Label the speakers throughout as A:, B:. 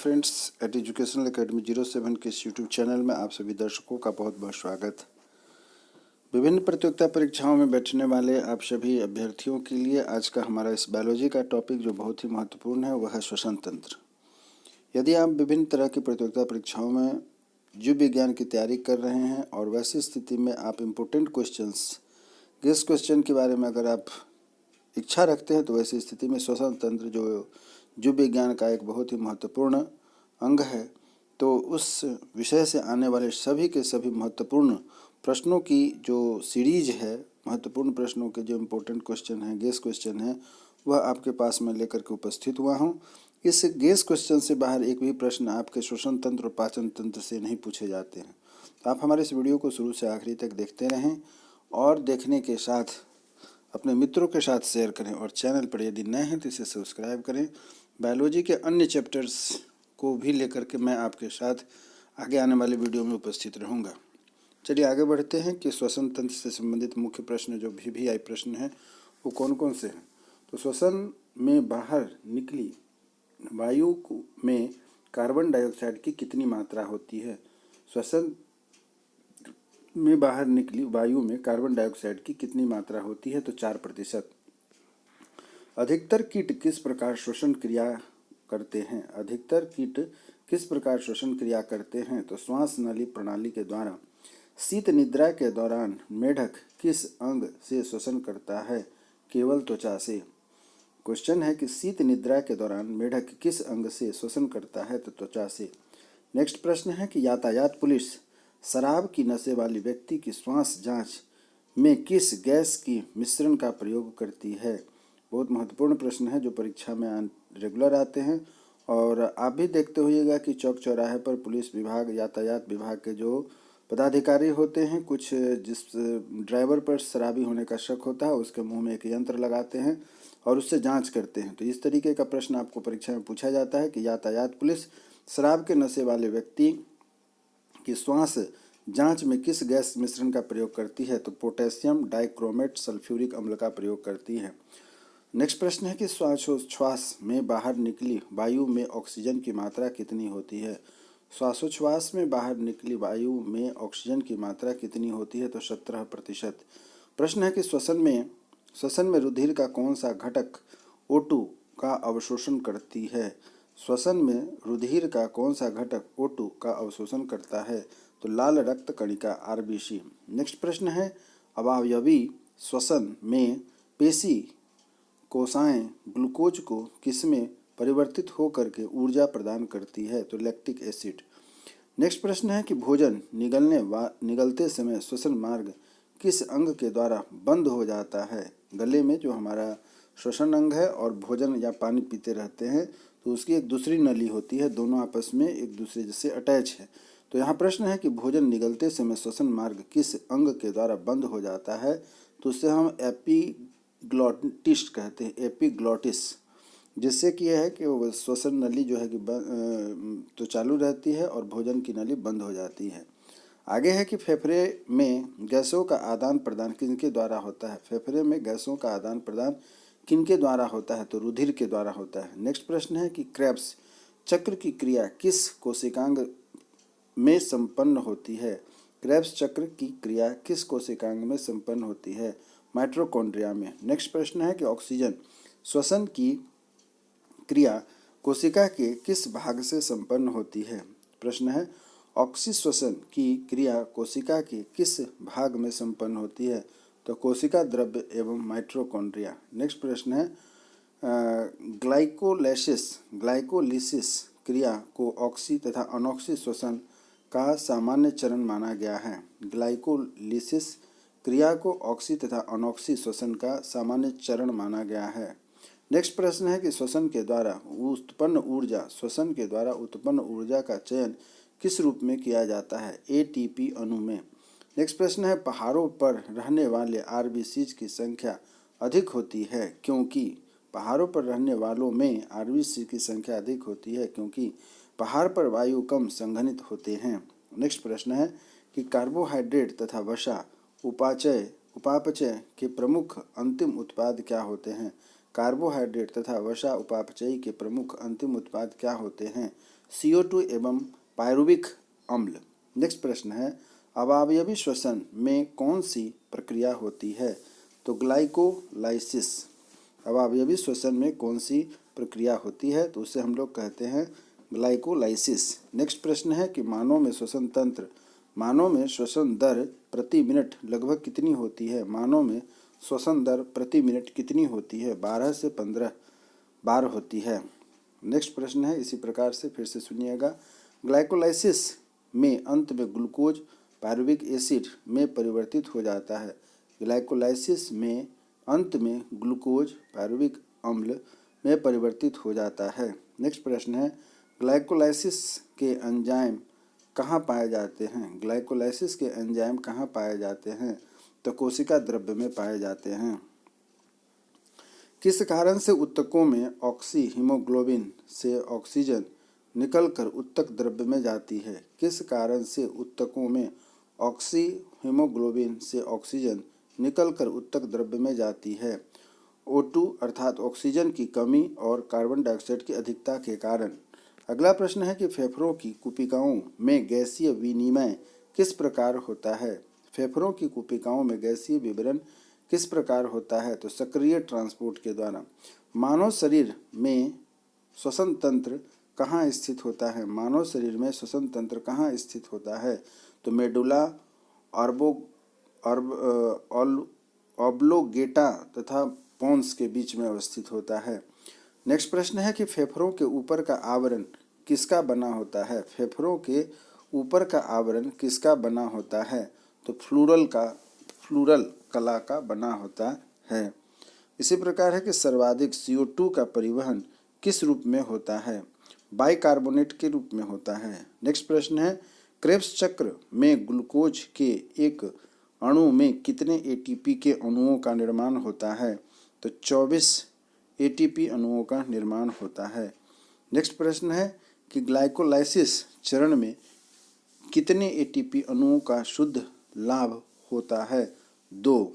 A: Friends, eight educational academy 07 के इस YouTube channel में आप सभी दर्शकों का बहुत बहुत स्वागत। विभिन्न प्रतियोगिता परीक्षाओं में बैठने वाले आप सभी अभ्यर्थियों के लिए आज का हमारा इस बायोलॉजी का टॉपिक जो बहुत ही महत्वपूर्ण है वह है श्वसन तंत्र। यदि आप विभिन्न तरह की प्रतियोगिता परीक्षाओं में जीव विज्ञान की तैयारी कर रहे हैं और वैसी स्थिति में आप इम्पोर्टेंट गेस क्वेश्चन के बारे में अगर आप इच्छा रखते हैं तो वैसी स्थिति में श्वसन तंत्र जो जीव विज्ञान का एक बहुत ही महत्वपूर्ण अंग है, तो उस विषय से आने वाले सभी के सभी महत्वपूर्ण प्रश्नों की जो सीरीज है, महत्वपूर्ण प्रश्नों के जो इम्पोर्टेंट क्वेश्चन हैं, गेस क्वेश्चन हैं, वह आपके पास मैं लेकर के उपस्थित हुआ हूँ। इस गेस क्वेश्चन से बाहर एक भी प्रश्न आपके श्वसन तंत्र और पाचन तंत्र से नहीं पूछे जाते हैं। तो आप हमारे इस वीडियो को शुरू से आखिरी तक देखते रहें और देखने के साथ अपने मित्रों के साथ शेयर करें और चैनल पर यदि नए हैं तो इसे सब्सक्राइब करें। बायोलॉजी के अन्य चैप्टर्स को भी लेकर के मैं आपके साथ आगे आने वाले वीडियो में उपस्थित रहूँगा। चलिए आगे बढ़ते हैं कि श्वसन तंत्र से संबंधित मुख्य प्रश्न जो भी आई प्रश्न हैं वो कौन कौन से हैं। तो श्वसन में बाहर निकली वायु में कार्बन डाइऑक्साइड की कितनी मात्रा होती है? श्वसन में बाहर निकली वायु में कार्बन डाइऑक्साइड की कितनी मात्रा होती है? तो 4%। अधिकतर कीट किस प्रकार श्वसन क्रिया करते हैं? अधिकतर कीट किस प्रकार श्वसन क्रिया करते हैं? तो श्वास नली प्रणाली के द्वारा। शीत निद्रा के दौरान मेढक किस अंग से श्वसन करता है? केवल त्वचा से। क्वेश्चन है कि शीत निद्रा के दौरान मेढक किस अंग से श्वसन करता है? तो त्वचा से। नेक्स्ट प्रश्न है कि यातायात पुलिस शराब की नशे वाली व्यक्ति की श्वास जांच में किस गैस की मिश्रण का प्रयोग करती है? बहुत महत्वपूर्ण प्रश्न है जो परीक्षा में रेगुलर आते हैं और आप भी देखते होइएगा कि चौक चौराहे पर पुलिस विभाग, यातायात विभाग के जो पदाधिकारी होते हैं, कुछ जिस ड्राइवर पर शराबी होने का शक होता है उसके मुंह में एक यंत्र लगाते हैं और उससे जांच करते हैं। तो इस तरीके का प्रश्न आपको परीक्षा में पूछा जाता है कि यातायात पुलिस शराब के नशे वाले व्यक्ति की श्वास जांच में किस गैस मिश्रण का प्रयोग करती है? तो पोटेशियम डाइक्रोमेट सल्फ्यूरिक अम्ल का प्रयोग करती है। नेक्स्ट प्रश्न है कि श्वासोच्छ्वास में बाहर निकली वायु में ऑक्सीजन की मात्रा कितनी होती है? श्वासोच्छ्वास में बाहर निकली वायु में ऑक्सीजन की मात्रा कितनी होती है? तो 17%। प्रश्न है कि श्वसन में रुधिर का कौन सा घटक O2 का अवशोषण करती है? श्वसन में रुधिर का कौन सा घटक O2 का अवशोषण करता है? तो लाल रक्त कणिका RBC। नेक्स्ट प्रश्न है अवयवी श्वसन में पेशी कोशिकाएं ग्लूकोज को किसमें परिवर्तित होकर के ऊर्जा प्रदान करती है? तो लैक्टिक एसिड। नेक्स्ट प्रश्न है कि भोजन निगलते समय श्वसन मार्ग किस अंग के द्वारा बंद हो जाता है? गले में जो हमारा श्वसन अंग है और भोजन या पानी पीते रहते हैं तो उसकी एक दूसरी नली होती है, दोनों आपस में एक दूसरे से अटैच है। तो यहाँ प्रश्न है कि भोजन निगलते समय श्वसन मार्ग किस अंग के द्वारा बंद हो जाता है? तो उसे हम एपिग्लॉटिस कहते हैं, एपिग्लॉटिस, जिससे कि यह है कि वो श्वसन नली जो है कि तो चालू रहती है और भोजन की नली बंद हो जाती है। आगे है कि फेफड़े में गैसों का आदान प्रदान किनके द्वारा होता है? फेफड़े में गैसों का आदान प्रदान किनके द्वारा होता है? तो रुधिर के द्वारा होता है। नेक्स्ट प्रश्न है कि क्रेब्स चक्र की क्रिया किस कोशिकांग में संपन्न होती है? क्रेब्स चक्र की क्रिया किस कोशिकांग में संपन्न होती है? माइटोकॉन्ड्रिया में। नेक्स्ट प्रश्न है कि ऑक्सीजन श्वसन की क्रिया कोशिका के किस भाग से संपन्न होती है? प्रश्न है ऑक्सीश्वसन की क्रिया कोशिका के किस भाग में संपन्न होती है? तो कोशिका द्रव्य एवं माइटोकॉन्ड्रिया। नेक्स्ट प्रश्न है ग्लाइकोलिसिस क्रिया को ऑक्सी तथा अनॉक्सी श्वसन का सामान्य चरण माना गया है। ग्लाइकोलिसिस क्रिया को ऑक्सी तथा अनॉक्सी श्वसन का सामान्य चरण माना गया है। नेक्स्ट प्रश्न है कि श्वसन के द्वारा उत्पन्न ऊर्जा का चयन किस रूप में किया जाता है? ATP अणु में। नेक्स्ट प्रश्न है पहाड़ों पर रहने वाले RBCs की संख्या अधिक होती है क्योंकि? पहाड़ों पर रहने वालों में RBC की संख्या अधिक होती है क्योंकि पहाड़ पर वायु कम संघनित होते हैं। नेक्स्ट प्रश्न है कि कार्बोहाइड्रेट तथा वसा उपापचय के प्रमुख अंतिम उत्पाद क्या होते हैं? कार्बोहाइड्रेट तथा वसा उपापचयी के प्रमुख अंतिम उत्पाद क्या होते हैं? CO2 एवं पायरुविक अम्ल। नेक्स्ट प्रश्न है, अवायवीय श्वसन में कौन सी प्रक्रिया होती है? तो ग्लाइकोलाइसिस। अवायवीय श्वसन में कौन सी प्रक्रिया होती है? तो उसे हम लोग कहते हैं ग्लाइकोलाइसिस। नेक्स्ट प्रश्न है कि मानव में श्वसन दर प्रति मिनट लगभग कितनी होती है? मानव में श्वसन दर प्रति मिनट कितनी होती है? 12 से 15 बार होती है। नेक्स्ट प्रश्न है, इसी प्रकार से फिर से सुनिएगा। ग्लाइकोलाइसिस में अंत में ग्लूकोज पायरुविक एसिड में परिवर्तित हो जाता है। ग्लाइकोलाइसिस में अंत में ग्लूकोज पायरुविक अम्ल में परिवर्तित हो जाता है। नेक्स्ट प्रश्न है, ग्लाइकोलाइसिस के एंजाइम कहाँ पाए जाते हैं? ग्लाइकोलाइसिस के एंजाइम कहाँ पाए जाते हैं? तो कोशिका द्रव्य में पाए जाते हैं। किस कारण से ऊतकों में ऑक्सी हीमोग्लोबिन से ऑक्सीजन निकलकर ऊतक द्रव्य में जाती है? किस कारण से ऊतकों में ऑक्सी हीमोग्लोबिन से ऑक्सीजन निकलकर ऊतक द्रव्य में जाती है? O2 अर्थात ऑक्सीजन की कमी और कार्बन डाइऑक्साइड की अधिकता के कारण। अगला प्रश्न है कि फेफड़ों की कुपिकाओं में गैसीय विनिमय किस प्रकार होता है? फेफड़ों की कुपिकाओं में गैसीय विवरण किस प्रकार होता है? तो सक्रिय ट्रांसपोर्ट के द्वारा। मानव शरीर में श्वसन तंत्र कहाँ स्थित होता है? मानव शरीर में श्वसन तंत्र कहाँ स्थित होता है? तो मेडुला ऑब्लोगेटा तथा पोन्स के बीच में अवस्थित होता है। नेक्स्ट प्रश्न है कि फेफड़ों के ऊपर का आवरण किसका बना होता है? फेफड़ों के ऊपर का आवरण किसका बना होता है? तो फ्लूरल कला का बना होता है। इसी प्रकार है कि सर्वाधिक CO2 का परिवहन किस रूप में होता है? बाइकार्बोनेट के रूप में होता है। नेक्स्ट प्रश्न है, क्रेब्स चक्र में ग्लूकोज के एक अणु में कितने ATP के अणुओं का निर्माण होता है? तो 24 ATP अणुओं का निर्माण होता है। नेक्स्ट प्रश्न है कि ग्लाइकोलाइसिस चरण में कितने ATP अणुओं का शुद्ध लाभ होता है? 2।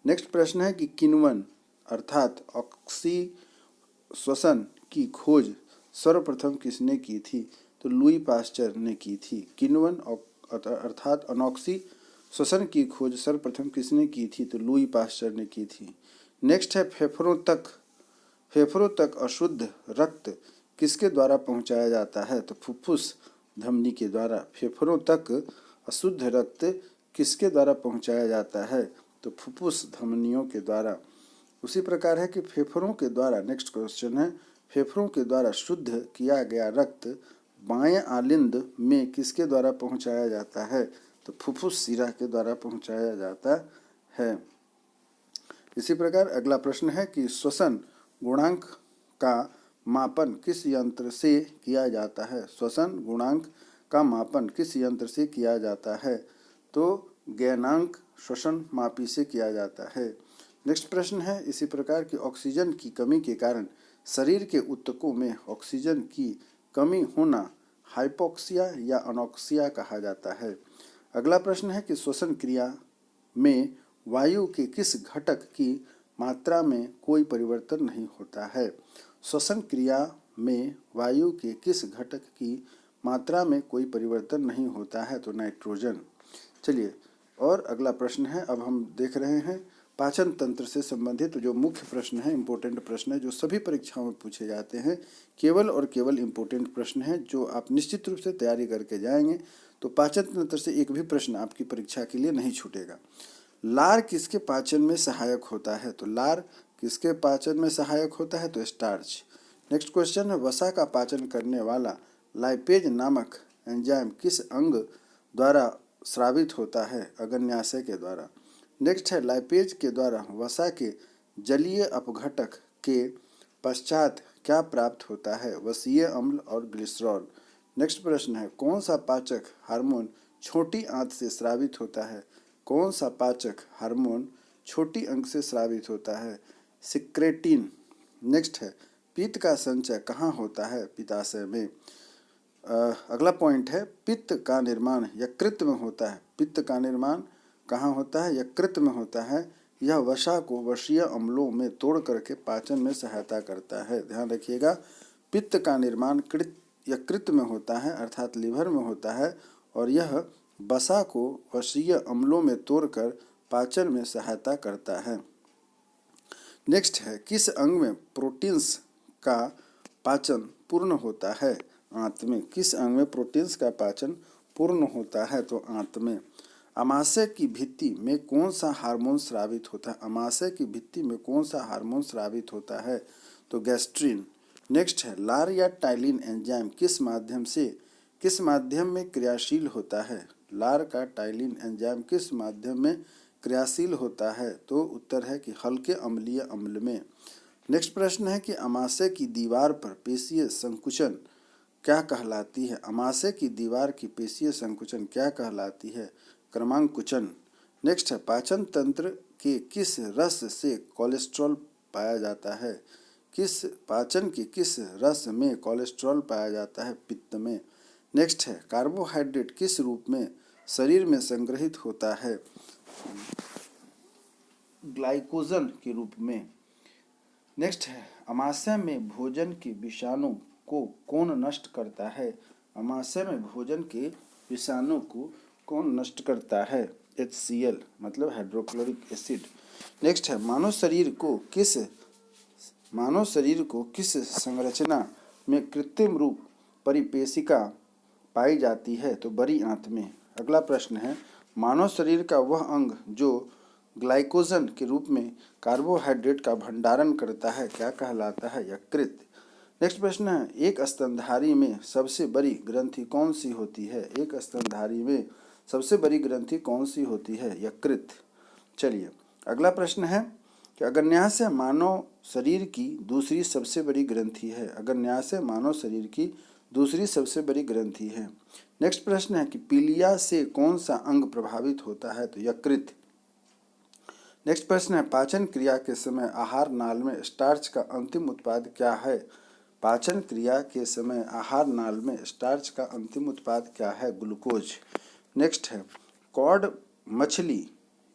A: नेक्स्ट प्रश्न है कि किण्वन अर्थात ऑक्सी श्वसन की खोज सर्वप्रथम किसने की थी? तो लुई पास्चर ने की थी। किण्वन अर्थात अनॉक्सी श्वसन की खोज सर्वप्रथम किसने की थी? तो लुई पास्चर ने की थी। नेक्स्ट है, फेफड़ों तक अशुद्ध रक्त किसके द्वारा पहुंचाया जाता है? तो फुफ्फुस धमनी के द्वारा। फेफड़ों तक अशुद्ध रक्त किसके द्वारा पहुंचाया जाता है? तो फुफ्फुस धमनियों के द्वारा। उसी प्रकार है कि फेफड़ों के द्वारा, नेक्स्ट क्वेश्चन है, फेफड़ों के द्वारा शुद्ध किया गया रक्त बाएं आलिंद में किसके द्वारा पहुंचाया जाता है? तो फुफ्फुस शिरा के द्वारा पहुंचाया जाता है। इसी प्रकार अगला प्रश्न है कि श्वसन गुणांक का मापन किस यंत्र से किया जाता है? श्वसन गुणांक का मापन किस यंत्र से किया जाता है? तो गैनांक श्वसन मापी से किया जाता है। नेक्स्ट प्रश्न है, इसी प्रकार की ऑक्सीजन की कमी के कारण शरीर के ऊतकों में ऑक्सीजन की कमी होना हाइपोक्सिया या अनॉक्सिया कहा जाता है। अगला प्रश्न है कि श्वसन क्रिया में वायु के किस घटक की मात्रा में कोई परिवर्तन नहीं होता है? श्वसन क्रिया में वायु के किस घटक की मात्रा में कोई परिवर्तन नहीं होता है? तो नाइट्रोजन। चलिए, और अगला प्रश्न है, अब हम देख रहे हैं पाचन तंत्र से संबंधित जो मुख्य प्रश्न है, इम्पोर्टेंट प्रश्न है, जो सभी परीक्षाओं में पूछे जाते हैं। केवल और केवल इम्पोर्टेंट प्रश्न है जो आप निश्चित रूप से तैयारी करके जाएंगे तो पाचन तंत्र से एक भी प्रश्न आपकी परीक्षा के लिए नहीं छूटेगा। लार किसके पाचन में सहायक होता है? तो लार किसके पाचन में सहायक होता है? तो स्टार्च। नेक्स्ट क्वेश्चन है, वसा का पाचन करने वाला लाइपेज नामक एंजाइम किस अंग द्वारा स्रावित होता है? अग्न्याशय के द्वारा। नेक्स्ट है, लाइपेज के द्वारा वसा के जलीय अपघटक के पश्चात क्या प्राप्त होता है? वसीय अम्ल और ग्लिसरॉल। नेक्स्ट प्रश्न है, कौन सा पाचक हार्मोन छोटी आंत से स्रावित होता है? कौन सा पाचक हार्मोन छोटी अंग से स्रावित होता है? सिक्रेटिन। नेक्स्ट है, पित्त का संचय कहाँ होता है? पित्ताशय में। अगला पॉइंट है, पित्त का निर्माण यकृत में होता है। पित्त का निर्माण कहाँ होता है? यकृत में होता है। यह वसा को वसीय अम्लों में तोड़ करके पाचन में सहायता करता है। ध्यान रखिएगा, पित्त का निर्माण यकृत में होता है अर्थात लिवर में होता है और यह वसा को वसीय अम्लों में तोड़कर पाचन में सहायता करता है। नेक्स्ट है, किस अंग में प्रोटीन्स का पाचन पूर्ण होता है? आंत में। किस अंग में प्रोटीन्स का पाचन पूर्ण होता है? तो आंत में। अमाशय की भित्ति में कौन सा हार्मोन स्रावित होता है? अमाशय की भित्ति में कौन सा हार्मोन स्रावित होता है? तो गैस्ट्रिन। नेक्स्ट है, लार या टाइलिन एंजाइम किस माध्यम में क्रियाशील होता है? लार का टाइलिन एंजाइम किस माध्यम में क्रियाशील होता है? तो उत्तर है कि हल्के अम्लीय अम्ल में। नेक्स्ट प्रश्न है कि अमाशय की दीवार पर पेशीय संकुचन क्या कहलाती है? अमाशय की दीवार की पेशीय संकुचन क्या कहलाती है? क्रमांकुचन। नेक्स्ट है, पाचन तंत्र के किस रस से कोलेस्ट्रॉल पाया जाता है? पाचन के किस रस में कोलेस्ट्रॉल पाया जाता है? पित्त में। नेक्स्ट है, कार्बोहाइड्रेट किस रूप में शरीर में संग्रहित होता है? ग्लाइकोजन के रूप में। नेक्स्ट है, अमाशय में भोजन के विषाणु को कौन नष्ट करता है? अमाशय में भोजन के विषाणु को कौन नष्ट करता है? HCl मतलब हाइड्रोक्लोरिक एसिड। नेक्स्ट है, मानव शरीर को किस संरचना में कृत्रिम रूप परिपेशिका पाई जाती है? तो बड़ी आंत में। अगला प्रश्न है, मानव शरीर का वह अंग जो ग्लाइकोजन के रूप में कार्बोहाइड्रेट का भंडारण करता है क्या कहलाता है? यकृत। नेक्स्ट प्रश्न है, एक स्तनधारी में सबसे बड़ी ग्रंथि कौन सी होती है? एक स्तनधारी में सबसे बड़ी ग्रंथि कौन सी होती है? यकृत। चलिए अगला प्रश्न है कि अग्न्याशय मानव शरीर की दूसरी सबसे बड़ी ग्रंथि है। अग्न्याशय मानव शरीर की दूसरी सबसे बड़ी ग्रंथि है। नेक्स्ट प्रश्न है कि पीलिया से कौन सा अंग प्रभावित होता है? तो यकृत। नेक्स्ट प्रश्न है, पाचन क्रिया के समय आहार नाल में स्टार्च का अंतिम उत्पाद क्या है? पाचन क्रिया के समय आहार नाल में स्टार्च का अंतिम उत्पाद क्या है? ग्लूकोज। नेक्स्ट है, कॉड मछली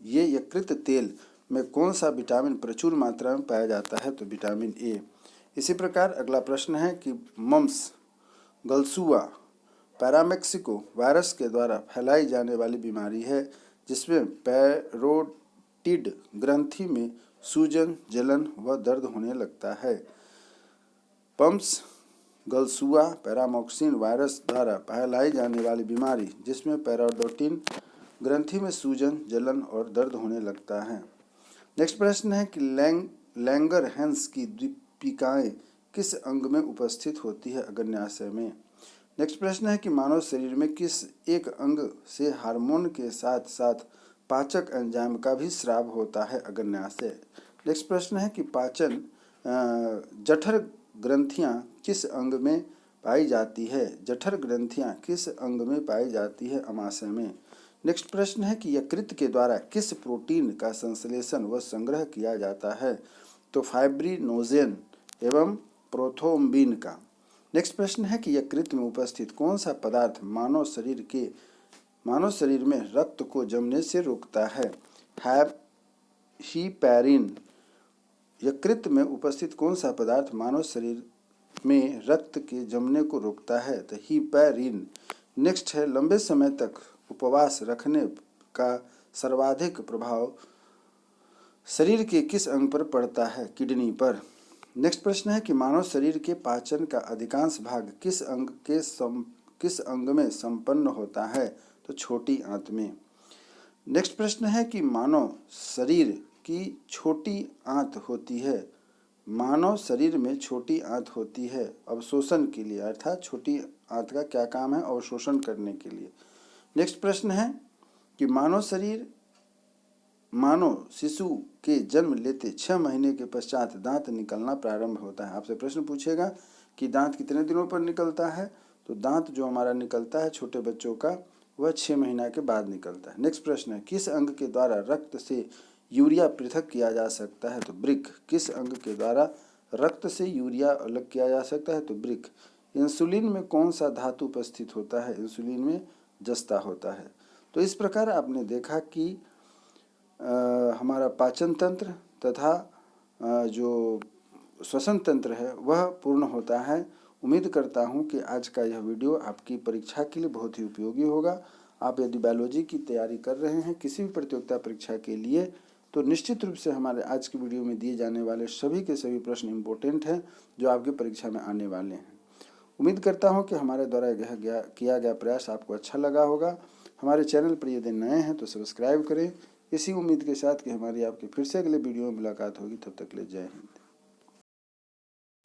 A: ये यकृत तेल में कौन सा विटामिन प्रचुर मात्रा में पाया जाता है? तो विटामिन ए। इसी प्रकार अगला प्रश्न है कि मम्स, गलसुआ, पैरामेक्सिको वायरस के द्वारा फैलाई जाने वाली बीमारी है जिसमें पैरोटिड ग्रंथि में सूजन, जलन व दर्द होने लगता है। पम्प्स, गलसुआ, पैरामोक्सिन वायरस द्वारा फैलाई जाने वाली बीमारी जिसमें पैरोडोटिन ग्रंथि में सूजन, जलन और दर्द होने लगता है। नेक्स्ट प्रश्न है कि लैंगरहैंस की दीपिकाएं किस अंग में उपस्थित होती है? अग्न्याशय में। नेक्स्ट प्रश्न है कि मानव शरीर में किस एक अंग से हार्मोन के साथ साथ पाचक एंजाइम का भी स्राव होता है? अग्न्याशय। नेक्स्ट प्रश्न है कि पाचन जठर ग्रंथियां किस अंग में पाई जाती है? जठर ग्रंथियां किस अंग में पाई जाती है? अमाशय में। नेक्स्ट प्रश्न है कि यकृत के द्वारा किस प्रोटीन का संश्लेषण व संग्रह किया जाता है? तो फाइब्रिनोजेन एवं प्रोथ्रोम्बिन का। नेक्स्ट प्रश्न है कि यकृत में उपस्थित कौन सा पदार्थ मानव शरीर में रक्त को जमने से रोकता है? हीपैरिन। यकृत में उपस्थित कौन सा पदार्थ मानव शरीर में रक्त के जमने को रोकता है? तो हीपैरिन। नेक्स्ट है, लंबे समय तक उपवास रखने का सर्वाधिक प्रभाव शरीर के किस अंग पर पड़ता है? किडनी पर। नेक्स्ट प्रश्न है कि मानव शरीर के पाचन का अधिकांश भाग किस अंग में संपन्न होता है? तो छोटी आंत में। नेक्स्ट प्रश्न है कि मानव शरीर की छोटी आंत होती है। मानव शरीर में छोटी आंत होती है अवशोषण के लिए, अर्थात छोटी आंत का क्या काम है? अवशोषण करने के लिए। नेक्स्ट प्रश्न है कि मानव शिशु के जन्म लेते 6 महीने के पश्चात दांत निकलना प्रारंभ होता है। आपसे प्रश्न पूछेगा कि दांत कितने दिनों पर निकलता है? तो दांत जो हमारा निकलता है छोटे बच्चों का वह 6 महीना के बाद निकलता है। नेक्स्ट प्रश्न है, किस अंग के द्वारा रक्त से यूरिया पृथक किया जा सकता है? तो ब्रिक। किस अंग के द्वारा रक्त से यूरिया अलग किया जा सकता है? तो ब्रिक। इंसुलिन में कौन सा धातु उपस्थित होता है? इंसुलिन में जस्ता होता है। तो इस प्रकार आपने देखा कि हमारा पाचन तंत्र तथा जो श्वसन तंत्र है वह पूर्ण होता है उम्मीद करता हूं कि आज का यह वीडियो आपकी परीक्षा के लिए बहुत ही उपयोगी होगा। आप यदि बायोलॉजी की तैयारी कर रहे हैं किसी भी प्रतियोगिता परीक्षा के लिए, तो निश्चित रूप से हमारे आज की वीडियो में दिए जाने वाले सभी के सभी प्रश्न इम्पोर्टेंट हैं जो आपकी परीक्षा में आने वाले हैं। उम्मीद करता हूं कि हमारे द्वारा किया गया प्रयास आपको अच्छा लगा होगा। हमारे चैनल पर यदि नए हैं तो सब्सक्राइब करें, इसी उम्मीद के साथ कि हमारी आपके फिर से अगले वीडियो में मुलाकात होगी। तब तक के लिए जय हिंद।